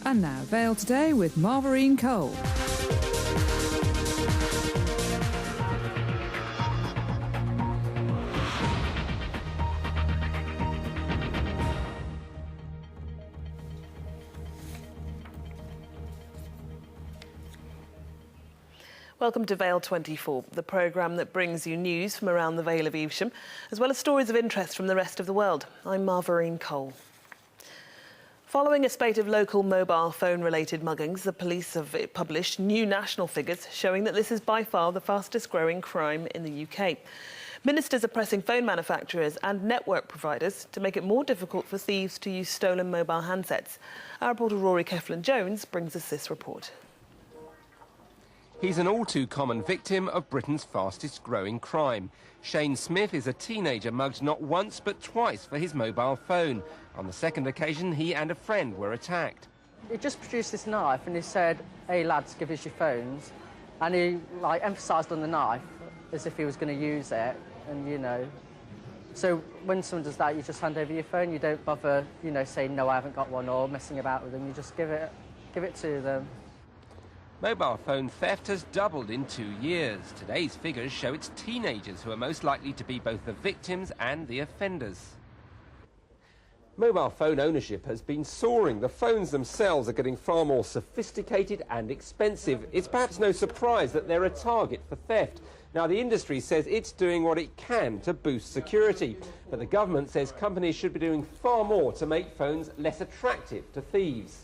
And now, Vale Today with Marvarine Cole. Welcome to Vale 24, the programme that brings you news from around the Vale of Evesham, as well as stories of interest from the rest of the world. I'm Marvarine Cole. Following a spate of local mobile phone-related muggings, the police have published new national figures showing that this is by far the fastest-growing crime in the UK. Ministers are pressing phone manufacturers and network providers to make it more difficult for thieves to use stolen mobile handsets. Our reporter Rory Keflin-Jones brings us this report. He's an all-too-common victim of Britain's fastest-growing crime. Shane Smith is a teenager mugged not once but twice for his mobile phone. On the second occasion, he and a friend were attacked. He just produced this knife and he said, "Hey lads, give us your phones." And he emphasised on the knife as if he was going to use it. And, you know, so when someone does that, you just hand over your phone. You don't bother, you know, saying, "No, I haven't got one," or messing about with them. You just give it to them. Mobile phone theft has doubled in 2 years. Today's figures show it's teenagers who are most likely to be both the victims and the offenders. Mobile phone ownership has been soaring. The phones themselves are getting far more sophisticated and expensive. It's perhaps no surprise that they're a target for theft. Now, the industry says it's doing what it can to boost security, but the government says companies should be doing far more to make phones less attractive to thieves.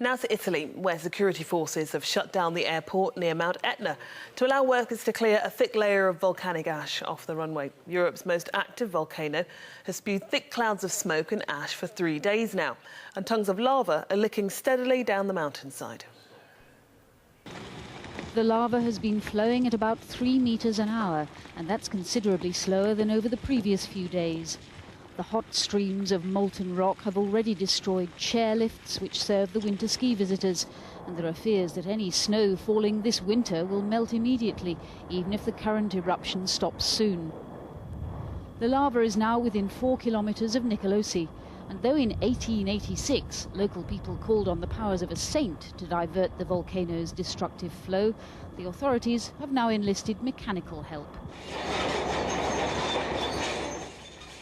Now to Italy, where security forces have shut down the airport near Mount Etna to allow workers to clear a thick layer of volcanic ash off the runway. Europe's most active volcano has spewed thick clouds of smoke and ash for 3 days now, and tongues of lava are licking steadily down the mountainside. The lava has been flowing at about 3 metres an hour, and that's considerably slower than over the previous few days. The hot streams of molten rock have already destroyed chairlifts which serve the winter ski visitors, and there are fears that any snow falling this winter will melt immediately, even if the current eruption stops soon. The lava is now within 4 kilometres of Nicolosi, and though in 1886 local people called on the powers of a saint to divert the volcano's destructive flow, the authorities have now enlisted mechanical help.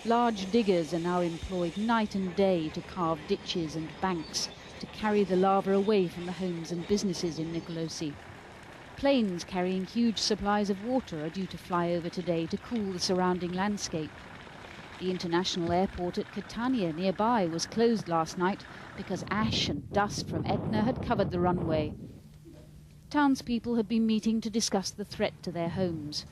Large diggers are now employed night and day to carve ditches and banks to carry the lava away from the homes and businesses in Nicolosi. Planes carrying huge supplies of water are due to fly over today to cool the surrounding landscape. The international airport at Catania nearby was closed last night because ash and dust from Etna had covered the runway. Townspeople have been meeting to discuss the threat to their homes.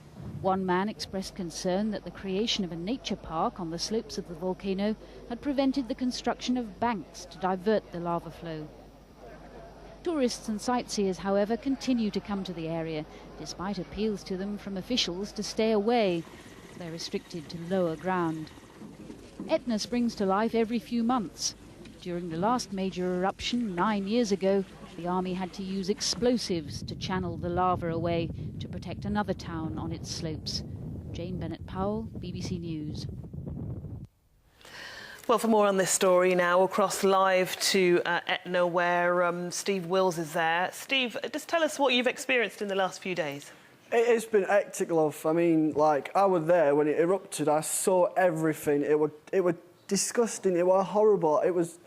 One man expressed concern that the creation of a nature park on the slopes of the volcano had prevented the construction of banks to divert the lava flow. Tourists and sightseers, however, continue to come to the area, despite appeals to them from officials to stay away. They're restricted to lower ground. Etna springs to life every few months. During the last major eruption 9 years ago, the army had to use explosives to channel the lava away to protect another town on its slopes. Jane Bennett-Powell, BBC News. Well, for more on this story now, we'll cross live to Etna, where Steve Wills is there. Steve, just tell us what you've experienced in the last few days. It's been hectic, love. I mean, like, I was there when it erupted. I saw everything. It was disgusting. It was horrible. It was...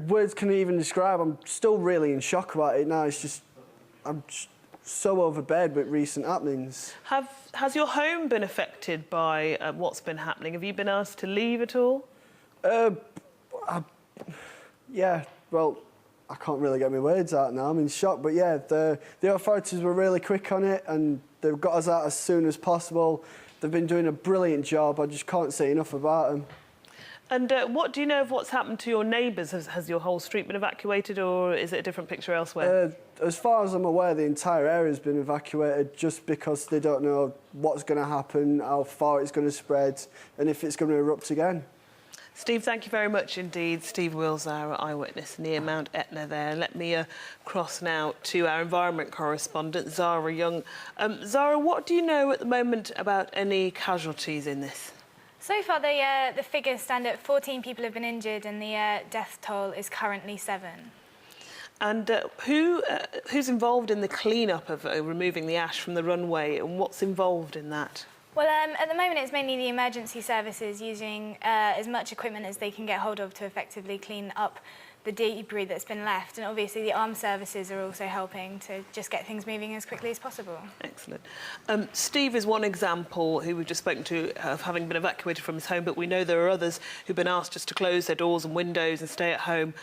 words can't even describe. I'm still really in shock about it now. It's just... I'm just so overbeared with recent happenings. Has your home been affected by what's been happening? Have you been asked to leave at all? Yeah, well, I can't really get my words out now. I'm in shock, but yeah, the authorities were really quick on it and they've got us out as soon as possible. They've been doing a brilliant job. I just can't say enough about them. And what do you know of what's happened to your neighbours? Has your whole street been evacuated, or is it a different picture elsewhere? As far as I'm aware, the entire area's been evacuated just because they don't know what's going to happen, how far it's going to spread, and if it's going to erupt again. Steve, thank you very much indeed. Steve Wills, our eyewitness near Mount Etna there. Let me cross now to our environment correspondent, Zara Young. Zara, what do you know at the moment about any casualties in this? So far, the figures stand at 14 people have been injured and the death toll is currently 7. And who's involved in the clean-up of removing the ash from the runway, and what's involved in that? Well, at the moment, it's mainly the emergency services using as much equipment as they can get hold of to effectively clean up the debris that's been left. And obviously, the armed services are also helping to just get things moving as quickly as possible. Excellent. Steve is one example who we've just spoken to of having been evacuated from his home, but we know there are others who've been asked just to close their doors and windows and stay at home.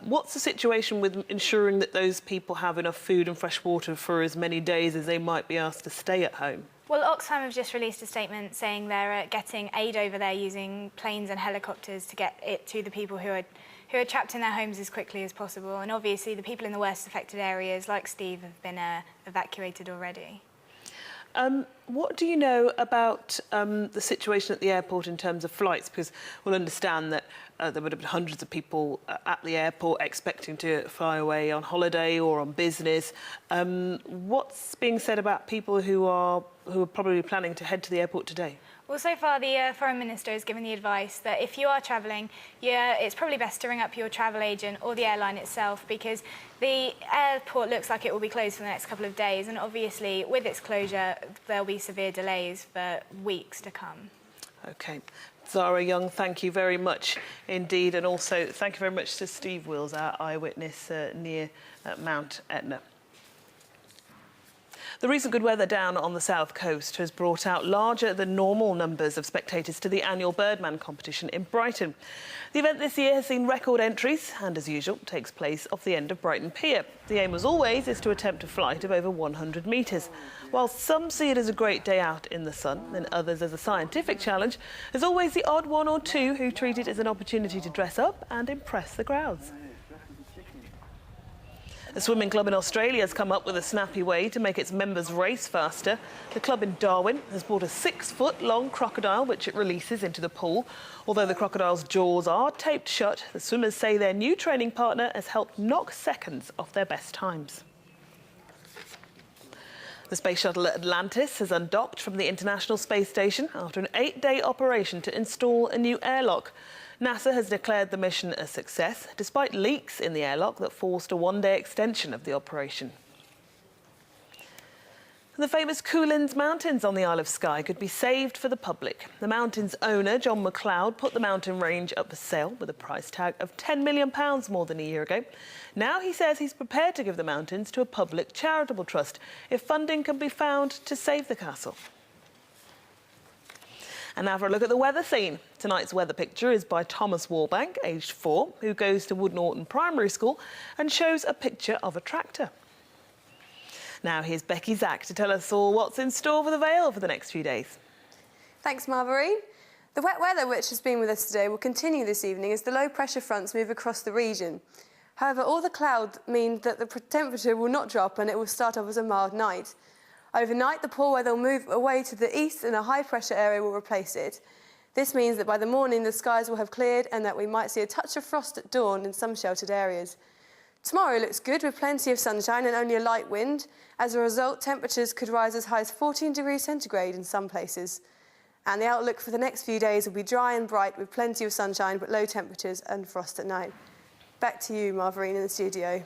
What's the situation with ensuring that those people have enough food and fresh water for as many days as they might be asked to stay at home? Well, Oxfam have just released a statement saying they're getting aid over there using planes and helicopters to get it to the people who are trapped in their homes as quickly as possible. And obviously the people in the worst affected areas, like Steve, have been evacuated already. What do you know about the situation at the airport in terms of flights? Because we'll understand that there would have been hundreds of people at the airport expecting to fly away on holiday or on business. What's being said about people who are probably planning to head to the airport today? Well, so far the Foreign Minister has given the advice that if you are travelling, it's probably best to ring up your travel agent or the airline itself, because the airport looks like it will be closed for the next couple of days, and obviously with its closure there'll be severe delays for weeks to come. OK. Zara Young, thank you very much indeed, and also thank you very much to Steve Wills, our eyewitness near Mount Etna. The recent good weather down on the south coast has brought out larger than normal numbers of spectators to the annual Birdman competition in Brighton. The event this year has seen record entries and, as usual, takes place off the end of Brighton Pier. The aim, as always, is to attempt a flight of over 100 metres. While some see it as a great day out in the sun and others as a scientific challenge, there's always the odd one or two who treat it as an opportunity to dress up and impress the crowds. A swimming club in Australia has come up with a snappy way to make its members race faster. The club in Darwin has bought a 6-foot-long crocodile, which it releases into the pool. Although the crocodile's jaws are taped shut, the swimmers say their new training partner has helped knock seconds off their best times. The space shuttle Atlantis has undocked from the International Space Station after an 8-day operation to install a new airlock. NASA has declared the mission a success, despite leaks in the airlock that forced a 1-day extension of the operation. The famous Coolins Mountains on the Isle of Skye could be saved for the public. The mountain's owner, John McLeod, put the mountain range up for sale with a price tag of £10 million more than a year ago. Now he says he's prepared to give the mountains to a public charitable trust if funding can be found to save the castle. And now for a look at the weather scene. Tonight's weather picture is by Thomas Warbank, aged 4, who goes to Wood Norton Primary School and shows a picture of a tractor. Now here's Becky Zack to tell us all what's in store for the Vale for the next few days. Thanks, Marvarine. The wet weather which has been with us today will continue this evening as the low pressure fronts move across the region. However, all the clouds mean that the temperature will not drop and it will start off as a mild night. Overnight, the poor weather will move away to the east and a high-pressure area will replace it. This means that by the morning, the skies will have cleared and that we might see a touch of frost at dawn in some sheltered areas. Tomorrow looks good with plenty of sunshine and only a light wind. As a result, temperatures could rise as high as 14 degrees centigrade in some places. And the outlook for the next few days will be dry and bright with plenty of sunshine but low temperatures and frost at night. Back to you, Marvarine, in the studio.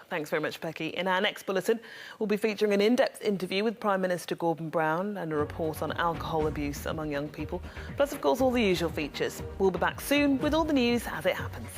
Thanks very much, Becky. In our next bulletin, we'll be featuring an in-depth interview with Prime Minister Gordon Brown and a report on alcohol abuse among young people, plus, of course, all the usual features. We'll be back soon with all the news as it happens.